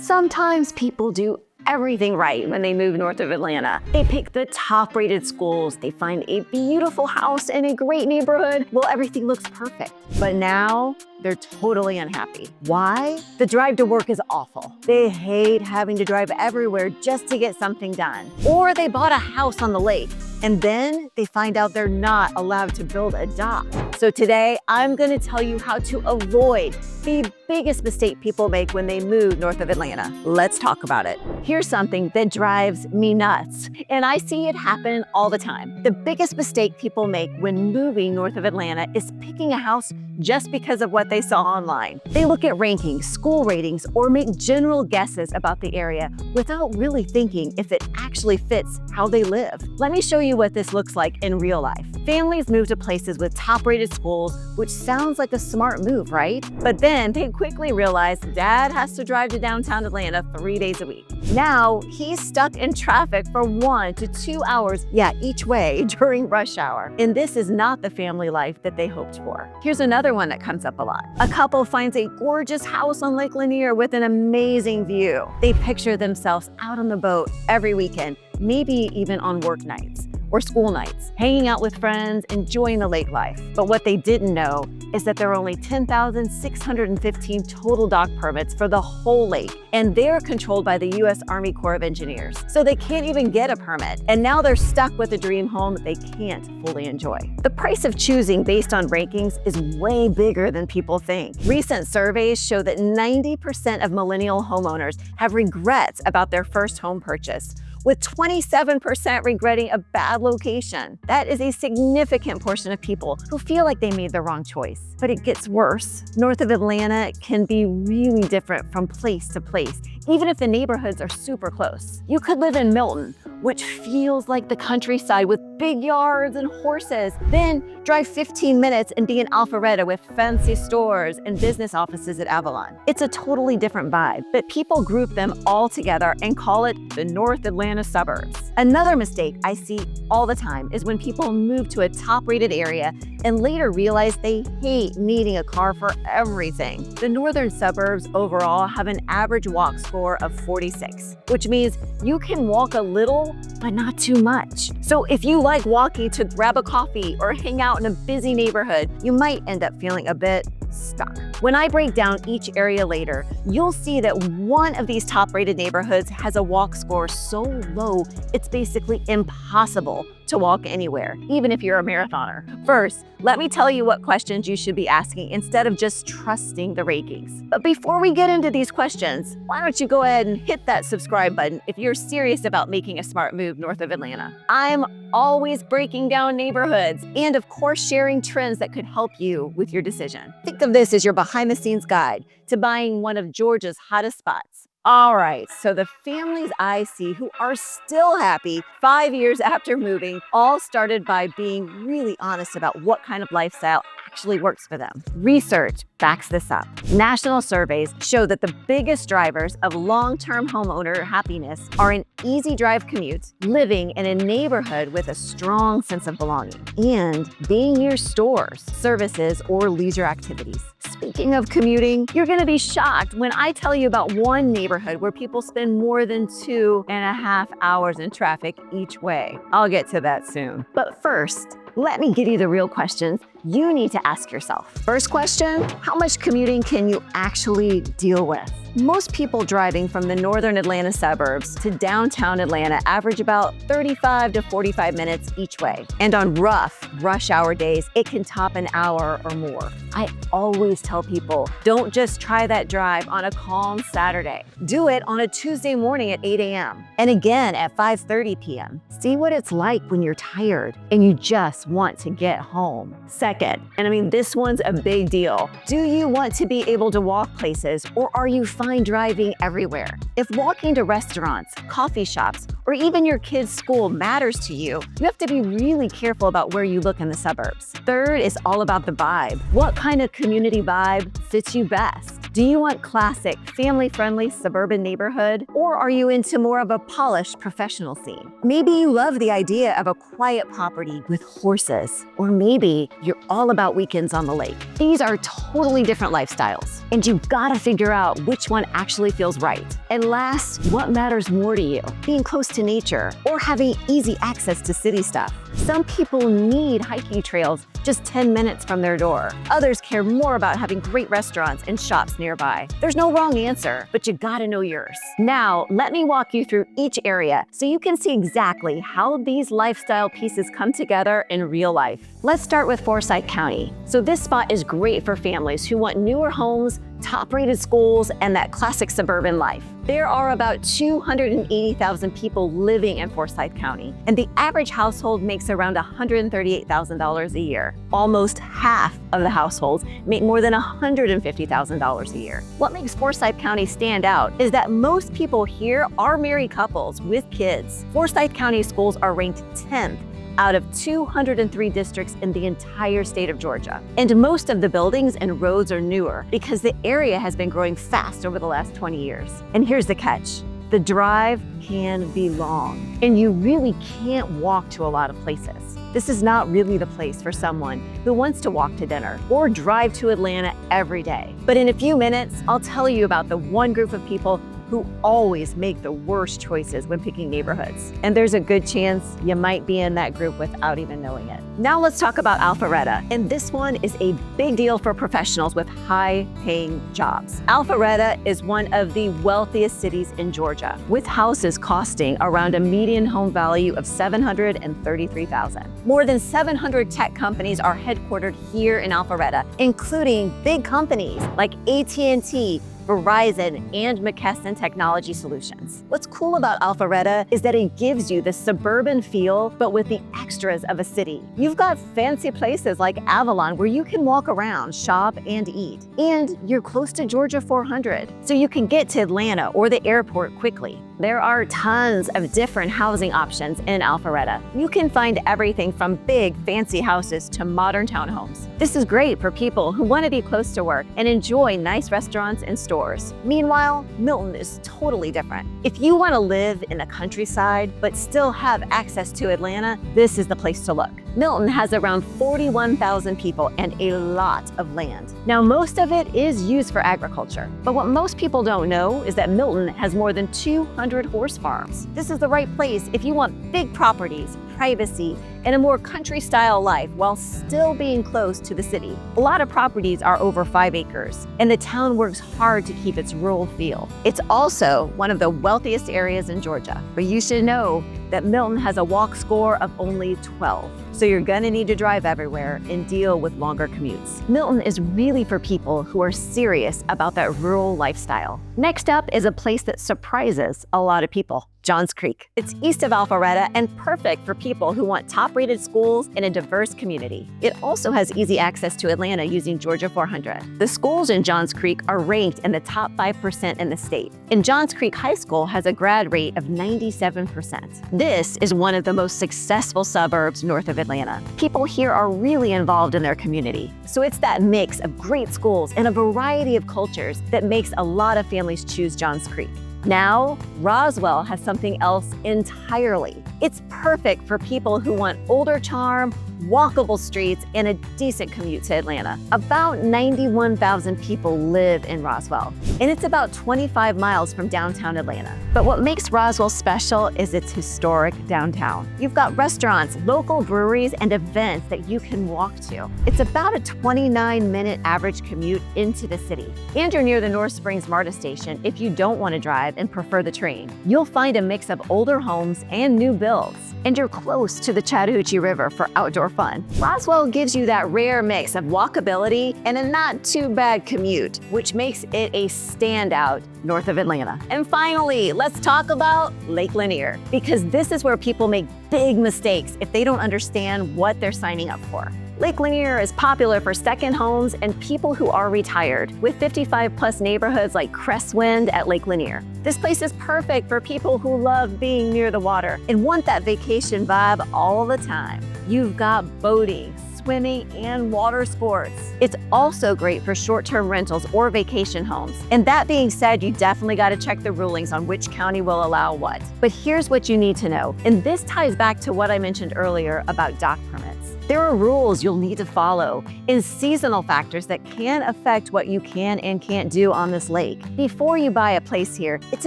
Sometimes people do everything right when they move north of Atlanta. They pick the top-rated schools, they find a beautiful house in a great neighborhood. Well, everything looks perfect. But now, they're totally unhappy. Why? The drive to work is awful. They hate having to drive everywhere just to get something done. Or they bought a house on the lake, and then they find out they're not allowed to build a dock. So today, I'm gonna tell you how to avoid the biggest mistake people make when they move north of Atlanta. Let's talk about it. Here's something that drives me nuts, and I see it happen all the time. The biggest mistake people make when moving north of Atlanta is picking a house just because of what they saw online. They look at rankings, school ratings, or make general guesses about the area without really thinking if it actually fits how they live. Let me show you what this looks like in real life. Families move to places with top-rated schools, which sounds like a smart move, right? But then they quickly realize dad has to drive to downtown Atlanta 3 days a week. Now he's stuck in traffic for 1 to 2 hours, each way during rush hour. And this is not the family life that they hoped for. Here's another one that comes up a lot. A couple finds a gorgeous house on Lake Lanier with an amazing view. They picture themselves out on the boat every weekend, maybe even on work nights or school nights, hanging out with friends, enjoying the lake life. But what they didn't know is that there are only 10,615 total dock permits for the whole lake, and they're controlled by the U.S. Army Corps of Engineers. So they can't even get a permit, and now they're stuck with a dream home they can't fully enjoy. The price of choosing based on rankings is way bigger than people think. Recent surveys show that 90% of millennial homeowners have regrets about their first home purchase, with 27% regretting a bad location. That is a significant portion of people who feel like they made the wrong choice. But it gets worse. North of Atlanta can be really different from place to place, even if the neighborhoods are super close. You could live in Milton, which feels like the countryside with big yards and horses, then drive 15 minutes and be in Alpharetta with fancy stores and business offices at Avalon. It's a totally different vibe, but people group them all together and call it the North Atlanta suburbs. Another mistake I see all the time is when people move to a top-rated area and later realize they hate needing a car for everything. The northern suburbs overall have an average walk score of 46, which means you can walk a little, but not too much. So if you like walking to grab a coffee or hang out in a busy neighborhood, you might end up feeling a bit stuck. When I break down each area later, you'll see that one of these top-rated neighborhoods has a walk score so low, it's basically impossible to walk anywhere, even if you're a marathoner. First, let me tell you what questions you should be asking instead of just trusting the rankings. But before we get into these questions, why don't you go ahead and hit that subscribe button if you're serious about making a smart move north of Atlanta. I'm always breaking down neighborhoods and of course sharing trends that could help you with your decision. Think of this as your behind-the-scenes guide to buying one of Georgia's hottest spots. All right, so the families I see who are still happy 5 years after moving all started by being really honest about what kind of lifestyle actually works for them. Research backs this up. National surveys show that the biggest drivers of long-term homeowner happiness are an easy drive commute, living in a neighborhood with a strong sense of belonging, and being near stores, services, or leisure activities. Speaking of commuting, you're gonna be shocked when I tell you about one neighborhood where people spend more than 2.5 hours in traffic each way. I'll get to that soon. But first, let me give you the real questions you need to ask yourself. First question, how much commuting can you actually deal with? Most people driving from the northern Atlanta suburbs to downtown Atlanta average about 35 to 45 minutes each way. And on rough rush hour days, it can top an hour or more. I always tell people, don't just try that drive on a calm Saturday. Do it on a Tuesday morning at 8 a.m. and again at 5:30 p.m. See what it's like when you're tired and you just want to get home. Second, and I mean, this one's a big deal. Do you want to be able to walk places, or are you fine driving everywhere? If walking to restaurants, coffee shops, or even your kid's school matters to you, you have to be really careful about where you look in the suburbs. Third is all about the vibe. What kind of community vibe fits you best? Do you want classic, family-friendly suburban neighborhood, or are you into more of a polished professional scene? Maybe you love the idea of a quiet property with horses, or maybe you're all about weekends on the lake. These are totally different lifestyles, and you've got to figure out which one actually feels right. And last, what matters more to you? Being close to nature or having easy access to city stuff? Some people need hiking trails just 10 minutes from their door. Others care more about having great restaurants and shops nearby. There's no wrong answer, but you gotta know yours. Now, let me walk you through each area so you can see exactly how these lifestyle pieces come together in real life. Let's start with Forsyth County. So this spot is great for families who want newer homes, top-rated schools, and that classic suburban life. There are about 280,000 people living in Forsyth County, and the average household makes around $138,000 a year. Almost half of the households make more than $150,000 a year. What makes Forsyth County stand out is that most people here are married couples with kids. Forsyth County schools are ranked 10th out of 203 districts in the entire state of Georgia. And most of the buildings and roads are newer because the area has been growing fast over the last 20 years. And here's the catch. The drive can be long, and you really can't walk to a lot of places. This is not really the place for someone who wants to walk to dinner or drive to Atlanta every day. But in a few minutes, I'll tell you about the one group of people who always make the worst choices when picking neighborhoods. And there's a good chance you might be in that group without even knowing it. Now let's talk about Alpharetta. And this one is a big deal for professionals with high-paying jobs. Alpharetta is one of the wealthiest cities in Georgia, with houses costing around a median home value of $733,000. More than 700 tech companies are headquartered here in Alpharetta, including big companies like AT&T, Verizon, and McKesson Technology Solutions. What's cool about Alpharetta is that it gives you the suburban feel, but with the extras of a city. You've got fancy places like Avalon where you can walk around, shop, and eat. And you're close to Georgia 400, so you can get to Atlanta or the airport quickly. There are tons of different housing options in Alpharetta. You can find everything from big, fancy houses to modern townhomes. This is great for people who want to be close to work and enjoy nice restaurants and stores. Meanwhile, Milton is totally different. If you want to live in the countryside but still have access to Atlanta, this is the place to look. Milton has around 41,000 people and a lot of land. Now, most of it is used for agriculture, but what most people don't know is that Milton has more than 200 horse farms. This is the right place if you want big properties, privacy, and a more country-style life while still being close to the city. A lot of properties are over 5 acres, and the town works hard to keep its rural feel. It's also one of the wealthiest areas in Georgia, but you should know that Milton has a walk score of only 12. So you're gonna need to drive everywhere and deal with longer commutes. Milton is really for people who are serious about that rural lifestyle. Next up is a place that surprises a lot of people. Johns Creek. It's east of Alpharetta and perfect for people who want top-rated schools in a diverse community. It also has easy access to Atlanta using Georgia 400. The schools in Johns Creek are ranked in the top 5% in the state. And Johns Creek High School has a grad rate of 97%. This is one of the most successful suburbs north of Atlanta. People here are really involved in their community. So it's that mix of great schools and a variety of cultures that makes a lot of families choose Johns Creek. Now, Roswell has something else entirely. It's perfect for people who want older charm, walkable streets, and a decent commute to Atlanta. About 91,000 people live in Roswell, and it's about 25 miles from downtown Atlanta. But what makes Roswell special is its historic downtown. You've got restaurants, local breweries, and events that you can walk to. It's about a 29-minute average commute into the city. And you're near the North Springs MARTA station if you don't want to drive and prefer the train. You'll find a mix of older homes and new builds. And you're close to the Chattahoochee River for outdoor fun. Roswell gives you that rare mix of walkability and a not too bad commute, which makes it a standout north of Atlanta. And finally, let's talk about Lake Lanier, because this is where people make big mistakes if they don't understand what they're signing up for. Lake Lanier is popular for second homes and people who are retired, with 55-plus neighborhoods like Crestwind at Lake Lanier. This place is perfect for people who love being near the water and want that vacation vibe all the time. You've got boating, swimming, and water sports. It's also great for short-term rentals or vacation homes. And that being said, you definitely got to check the rulings on which county will allow what. But here's what you need to know, and this ties back to what I mentioned earlier about dock permits. There are rules you'll need to follow and seasonal factors that can affect what you can and can't do on this lake. Before you buy a place here, it's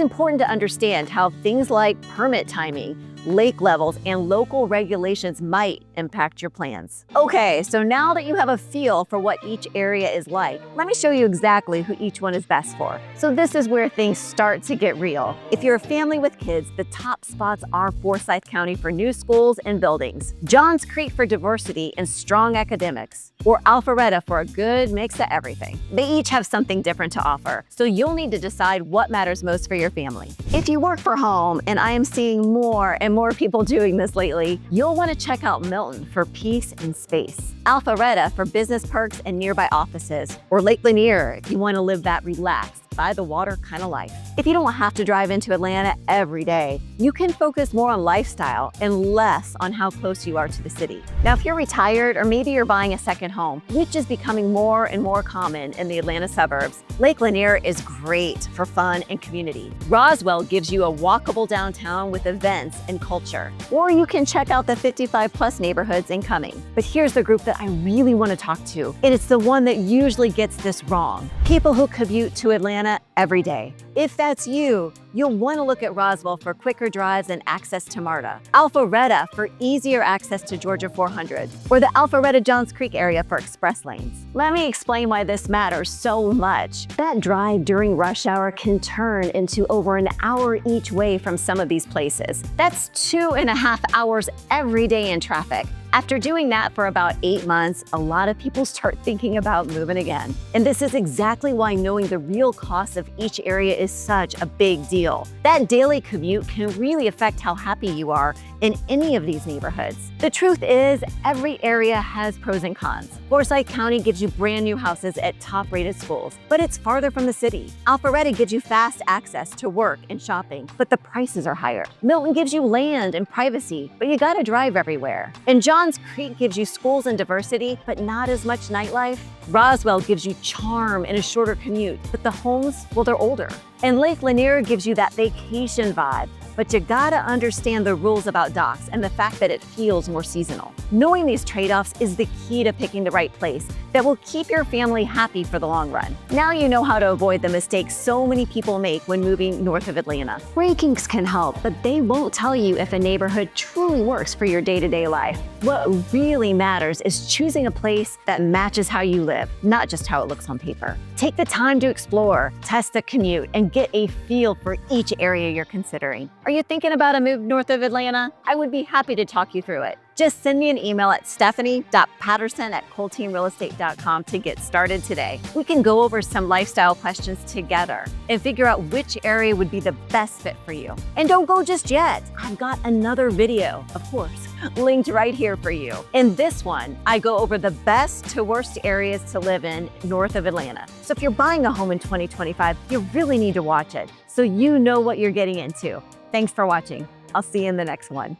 important to understand how things like permit timing, lake levels, and local regulations might impact your plans. Okay, so now that you have a feel for what each area is like, let me show you exactly who each one is best for. So this is where things start to get real. If you're a family with kids, the top spots are Forsyth County for new schools and buildings, Johns Creek for diversity and strong academics, or Alpharetta for a good mix of everything. They each have something different to offer, so you'll need to decide what matters most for your family. If you work for home, and I am seeing more and more people doing this lately, you'll want to check out Milton for peace and space, Alpharetta for business perks and nearby offices, or Lake Lanier if you want to live that relaxed, by the water kind of life. If you don't have to drive into Atlanta every day, you can focus more on lifestyle and less on how close you are to the city. Now, if you're retired or maybe you're buying a second home, which is becoming more and more common in the Atlanta suburbs, Lake Lanier is great for fun and community. Roswell gives you a walkable downtown with events and culture. Or you can check out the 55+ neighborhoods incoming. But here's the group that I really want to talk to, and it's the one that usually gets this wrong. People who commute to Atlanta every day. If that's you, you'll want to look at Roswell for quicker drives and access to MARTA, Alpharetta for easier access to Georgia 400, or the Alpharetta-Johns Creek area for express lanes. Let me explain why this matters so much. That drive during rush hour can turn into over an hour each way from some of these places. That's 2.5 hours every day in traffic. After doing that for about 8 months, a lot of people start thinking about moving again. And this is exactly why knowing the real cost of each area is such a big deal. That daily commute can really affect how happy you are in any of these neighborhoods. The truth is, every area has pros and cons. Forsyth County gives you brand new houses at top-rated schools, but it's farther from the city. Alpharetta gives you fast access to work and shopping, but the prices are higher. Milton gives you land and privacy, but you gotta drive everywhere. And Johns Creek gives you schools and diversity, but not as much nightlife. Roswell gives you charm and a shorter commute, but the homes, well, they're older. And Lake Lanier gives you that vacation vibe, but you gotta understand the rules about docks and the fact that it feels more seasonal. Knowing these trade-offs is the key to picking the right place that will keep your family happy for the long run. Now you know how to avoid the mistakes so many people make when moving north of Atlanta. Rankings can help, but they won't tell you if a neighborhood truly works for your day-to-day life. What really matters is choosing a place that matches how you live, not just how it looks on paper. Take the time to explore, test the commute, and get a feel for each area you're considering. Are you thinking about a move north of Atlanta? I would be happy to talk you through it. Just send me an email at stephanie.patterson@coldteamrealestate.com to get started today. We can go over some lifestyle questions together and figure out which area would be the best fit for you. And don't go just yet. I've got another video, of course, linked right here for you. In this one, I go over the best to worst areas to live in north of Atlanta. So if you're buying a home in 2025, you really need to watch it so you know what you're getting into. Thanks for watching. I'll see you in the next one.